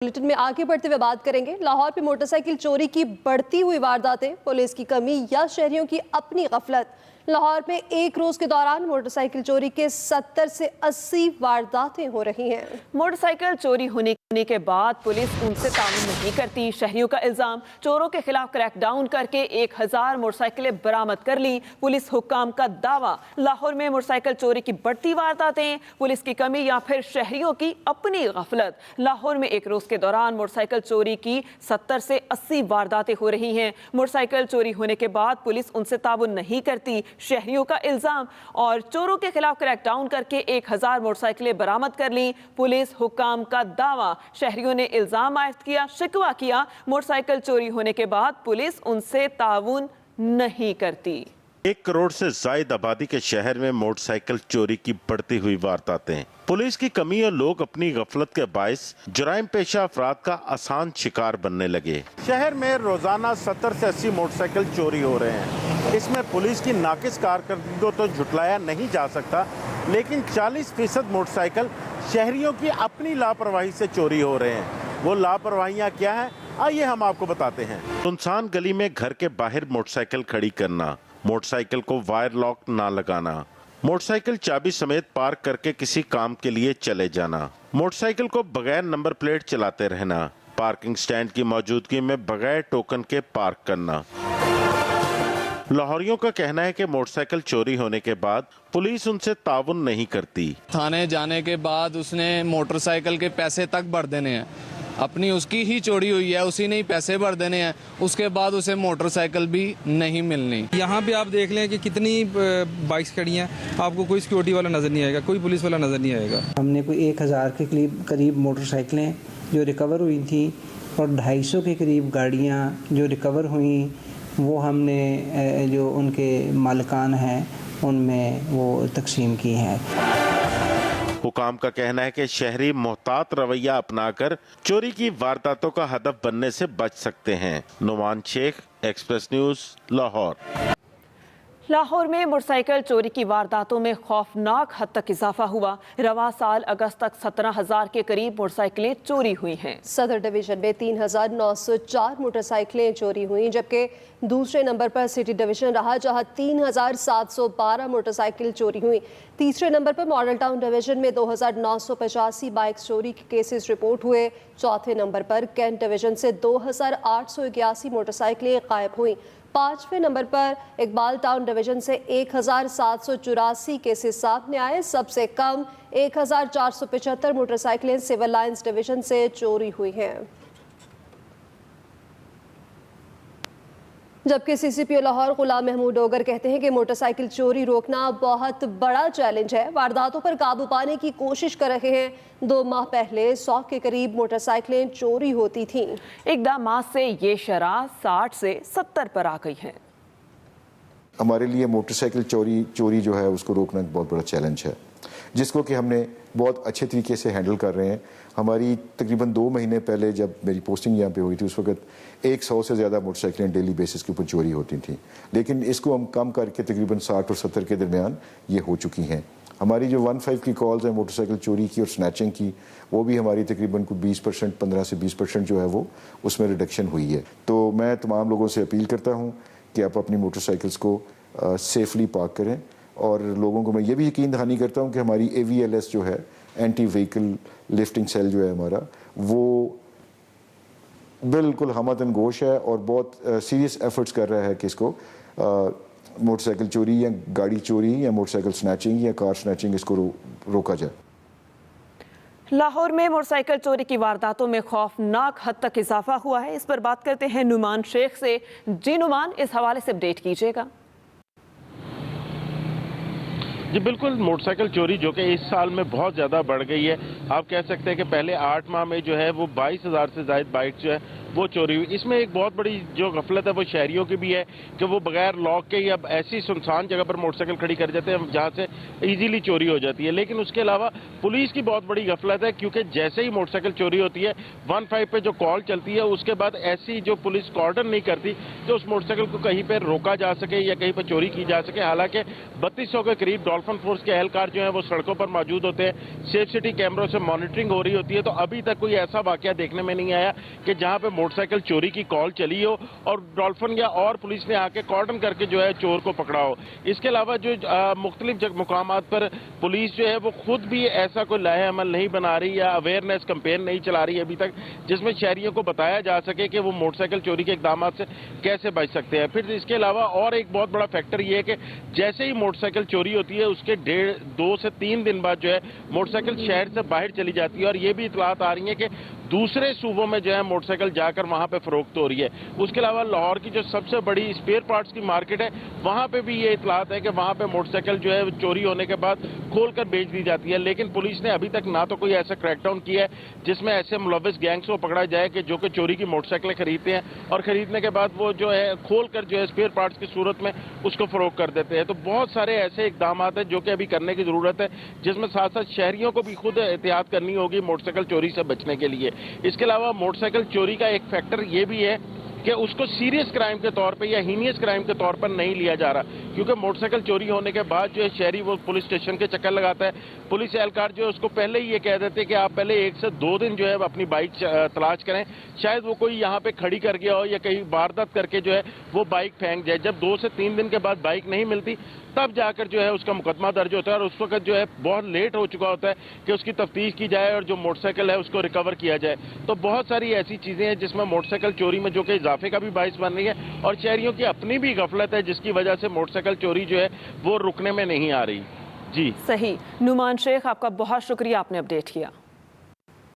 Bulletin में आगे बढ़ते हुए बात करेंगे। लाहौर में मोटरसाइकिल चोरी की बढ़ती हुई वारदातें, पुलिस की कमी या शहरियों की अपनी गफलत। लाहौर में एक रोज के दौरान मोटरसाइकिल चोरी के 70 से 80 वारदातें हो रही हैं। मोटरसाइकिल चोरी होने के बाद पुलिस उनसे ताउन नहीं करती। शहरियों का इल्जाम, चोरों के खिलाफ क्रैकडाउन करके 1000 मोटरसाइकिलें बरामद कर ली। पुलिस हुक्काम का दावा, लाहौर में मोटरसाइकिल चोरी की बढ़ती वारदातें, पुलिस की कमी या फिर शहरियों की अपनी गफलत। लाहौर में एक रोज के दौरान मोटरसाइकिल चोरी की 70 से 80 वारदातें हो रही हैं। मोटरसाइकिल चोरी होने के बाद पुलिस उनसे ताउन नहीं करती, शहरियों का इल्जाम, और चोरों के खिलाफ क्रैकडाउन करके 1000 मोटरसाइकिलें बरामद कर ली। पुलिस हुक्काम का दावा, शहरियों ने इल्जाम आयद किया, शिकवा किया, मोटरसाइकिल चोरी होने के बाद पुलिस उनसे ताउन नहीं करती। 1 करोड़ से ज्यादा आबादी के शहर में मोटरसाइकिल चोरी की बढ़ती हुई वारदातें, पुलिस की कमी और लोग अपनी गफलत के बायस जुराइम पेशा अफराद का आसान शिकार बनने लगे। शहर में रोजाना 70 से 80 मोटरसाइकिल चोरी हो रहे हैं। इसमें पुलिस की नाकिस कारकर्दगी को तो झुटलाया नहीं जा सकता, लेकिन 40% मोटरसाइकिल शहरियों की अपनी लापरवाही से चोरी हो रहे हैं। वो लापरवाहियां क्या है, आइए हम आपको बताते हैं। सुनसान गली में घर के बाहर मोटरसाइकिल खड़ी करना, मोटरसाइकिल को वायर लॉक ना लगाना, मोटरसाइकिल चाबी समेत पार्क करके किसी काम के लिए चले जाना, मोटरसाइकिल को बगैर नंबर प्लेट चलाते रहना, पार्किंग स्टैंड की मौजूदगी में बगैर टोकन के पार्क करना। लाहौरियों का कहना है कि मोटरसाइकिल चोरी होने के बाद पुलिस उनसे ताउन नहीं करती। थाने जाने के बाद उसने मोटरसाइकिल के पैसे तक भर देने हैं, अपनी उसकी ही चोरी हुई है, उसी ने ही पैसे भर देने हैं, उसके बाद उसे मोटरसाइकिल भी नहीं मिलनी। यहाँ पे आप देख लें कि कितनी बाइक्स खड़ी हैं, आपको कोई सिक्योरिटी वाला नज़र नहीं आएगा, कोई पुलिस वाला नज़र नहीं आएगा। हमने कोई 1000 के करीब मोटरसाइकिलें जो रिकवर हुई थी और 250 के करीब गाड़ियाँ जो रिकवर हुई, वो हमने जो उनके मालिकान हैं उनमें वो तकसीम की हैं। हुकाम का कहना है कि शहरी मोहतात रवैया अपनाकर चोरी की वारदातों का हदफ बनने से बच सकते हैं। Numan Sheikh, express news, Lahore. लाहौर में मोटरसाइकिल चोरी की वारदातों में खौफनाक हद तक इजाफा हुआ। रवा साल अगस्त तक 17,000 के करीब मोटरसाइकिलें चोरी हुई हैं। सदर डिवीजन में 3,904 मोटरसाइकिलें चोरी हुई, जबकि दूसरे नंबर पर सिटी डिवीजन रहा, जहां 3,712 मोटरसाइकिल चोरी हुई। तीसरे नंबर पर मॉडल टाउन डिवीजन में 2,985 बाइक्स चोरी के केसेस रिपोर्ट हुए। चौथे नंबर पर कैंट डिवीजन से 2,881 मोटरसाइकिलें गायब हुई। 5वें नंबर पर इकबाल टाउन डिवीजन से 1,784 केसेस सामने आए। सबसे कम 1,475 मोटरसाइकिलें सिविल लाइंस डिवीजन से चोरी हुई हैं। जबकि सीसीपीओ लाहौर गुलाम महमूद डोगर कहते हैं कि मोटरसाइकिल चोरी रोकना बहुत बड़ा चैलेंज है। वारदातों पर काबू पाने की कोशिश कर रहे हैं। 2 माह पहले 100 के करीब मोटरसाइकिलें चोरी होती थीं। इक़दामात से ये शरह 60 से 70 पर आ गई है। हमारे लिए मोटरसाइकिल चोरी जो है उसको रोकना एक बहुत बड़ा चैलेंज है, जिसको कि हमने बहुत अच्छे तरीके से हैंडल कर रहे हैं। हमारी तकरीबन 2 महीने पहले जब मेरी पोस्टिंग यहाँ पे हुई थी, उस वक्त 100 से ज़्यादा मोटरसाइकिलें डेली बेसिस के ऊपर चोरी होती थी, लेकिन इसको हम कम करके तकरीबन 60 और 70 के दरमियान ये हो चुकी हैं। हमारी जो 15 की कॉल्स हैं मोटरसाइकिल चोरी की और स्नैचिंग की, वो भी हमारी तकरीबन को 20%, 15 से 20% जो है वो उसमें रिडक्शन हुई है। तो मैं तमाम लोगों से अपील करता हूँ कि आप अपनी मोटरसाइकिल्स को सेफली पार्क करें, और लोगों को मैं ये भी यकीन दहानी करता हूँ कि हमारी AVLS जो है, एंटी व्हीकल लिफ्टिंग सेल जो है हमारा, वो बिल्कुल हमतन गोश है और बहुत सीरियस एफर्ट्स कर रहा है कि इसको मोटरसाइकिल चोरी या गाड़ी चोरी या मोटरसाइकिल स्नैचिंग या कार स्नैचिंग इसको रोका जाए। लाहौर में मोटरसाइकिल चोरी की वारदातों में खौफनाक हद तक इजाफा हुआ है। इस पर बात करते हैं नुमान शेख से। जी नुमान, इस हवाले से अपडेट कीजिएगा। जी बिल्कुल, मोटरसाइकिल चोरी जो कि इस साल में बहुत ज़्यादा बढ़ गई है। आप कह सकते हैं कि पहले 8 माह में जो है वो 22,000 से ज़ायद बाइक जो है वो चोरी हुई। इसमें एक बहुत बड़ी जो गफलत है वो शहरियों की भी है कि वो बगैर लॉक के या ऐसी सुनसान जगह पर मोटरसाइकिल खड़ी कर जाते हैं जहाँ से इजीली चोरी हो जाती है। लेकिन उसके अलावा पुलिस की बहुत बड़ी गफलत है, क्योंकि जैसे ही मोटरसाइकिल चोरी होती है 15 पे जो कॉल चलती है, उसके बाद ऐसी जो पुलिस कॉर्डन नहीं करती कि उस मोटरसाइकिल को कहीं पर रोका जा सके या कहीं पर चोरी की जा सके। हालांकि 3200 के करीब डॉल्फिन फोर्स के एहलकार जो हैं वो सड़कों पर मौजूद होते हैं, सेफ सिटी कैमरों से मॉनिटरिंग हो रही होती है। तो अभी तक कोई ऐसा वाकया देखने में नहीं आया कि जहां पे मोटरसाइकिल चोरी की कॉल चली हो और डॉल्फिन या और पुलिस ने आके कॉर्डन करके जो है चोर को पकड़ा हो। इसके अलावा जो मुख्तलिफ मुकामात पर पुलिस जो है वो खुद भी ऐसा कोई लाहे अमल नहीं बना रही या अवेयरनेस कैंपेन नहीं चला रही है अभी तक, जिसमें शहरियों को बताया जा सके कि वो मोटरसाइकिल चोरी के इक़दामात से कैसे बच सकते हैं। फिर इसके अलावा और एक बहुत बड़ा फैक्टर ये है कि जैसे ही मोटरसाइकिल चोरी होती है उसके 2 से 3 दिन बाद जो है मोटरसाइकिल शहर से बाहर चली जाती है और ये भी इतलात आ रही है कि दूसरे सूबों में जो है मोटरसाइकिल जाकर वहां पे फरोख्त हो रही है। उसके अलावा लाहौर की जो सबसे बड़ी स्पेयर पार्ट्स की मार्केट है वहां पे भी ये इतलात है कि वहां पे मोटरसाइकिल जो है चोरी होने के बाद खोलकर बेच दी जाती है। लेकिन पुलिस ने अभी तक ना तो कोई ऐसा क्रैकडाउन किया है जिसमें ऐसे मुलव्विस गैंग्स को पकड़ा जाए कि जो कि चोरी की मोटरसाइकिलें खरीदते हैं और खरीदने के बाद वो जो है खोलकर जो है स्पेयर पार्ट्स की सूरत में उसको फरोख्त कर देते हैं। तो बहुत सारे ऐसे इकदाम हैं जो कि अभी करने की जरूरत है, जिसमें साथ साथ शहरियों को भी खुद एहतियात करनी होगी मोटरसाइकिल चोरी से बचने के लिए। इसके अलावा मोटरसाइकिल चोरी का एक फैक्टर ये भी है कि उसको सीरियस क्राइम के तौर पे या हीनियस क्राइम के तौर पर नहीं लिया जा रहा, क्योंकि मोटरसाइकिल चोरी होने के बाद जो है शहरी वो पुलिस स्टेशन के चक्कर लगाता है। पुलिस एहलकार जो है उसको पहले ही ये कह देते हैं कि आप पहले 1 से 2 दिन जो है अपनी बाइक तलाश करें, शायद वो कोई यहाँ पे खड़ी कर गया हो या कहीं वारदात करके जो है वो बाइक फेंक जाए। जब 2 से 3 दिन के बाद बाइक नहीं मिलती तब जाकर जो है उसका मुकदमा दर्ज होता है और उस वक्त जो है बहुत लेट हो चुका होता है कि उसकी तफ्तीश की जाए और जो मोटरसाइकिल है उसको रिकवर किया जाए। तो बहुत सारी ऐसी चीज़ें हैं जिसमें मोटरसाइकिल चोरी में जो कि इजाफे का भी बाइस बन रही है और शहरियों की अपनी भी गफलत है जिसकी वजह से मोटरसाइकिल चोरी जो है वो रुकने में नहीं आ रही। जी सही। नुमान शेख, आपका बहुत शुक्रिया, आपने अपडेट किया।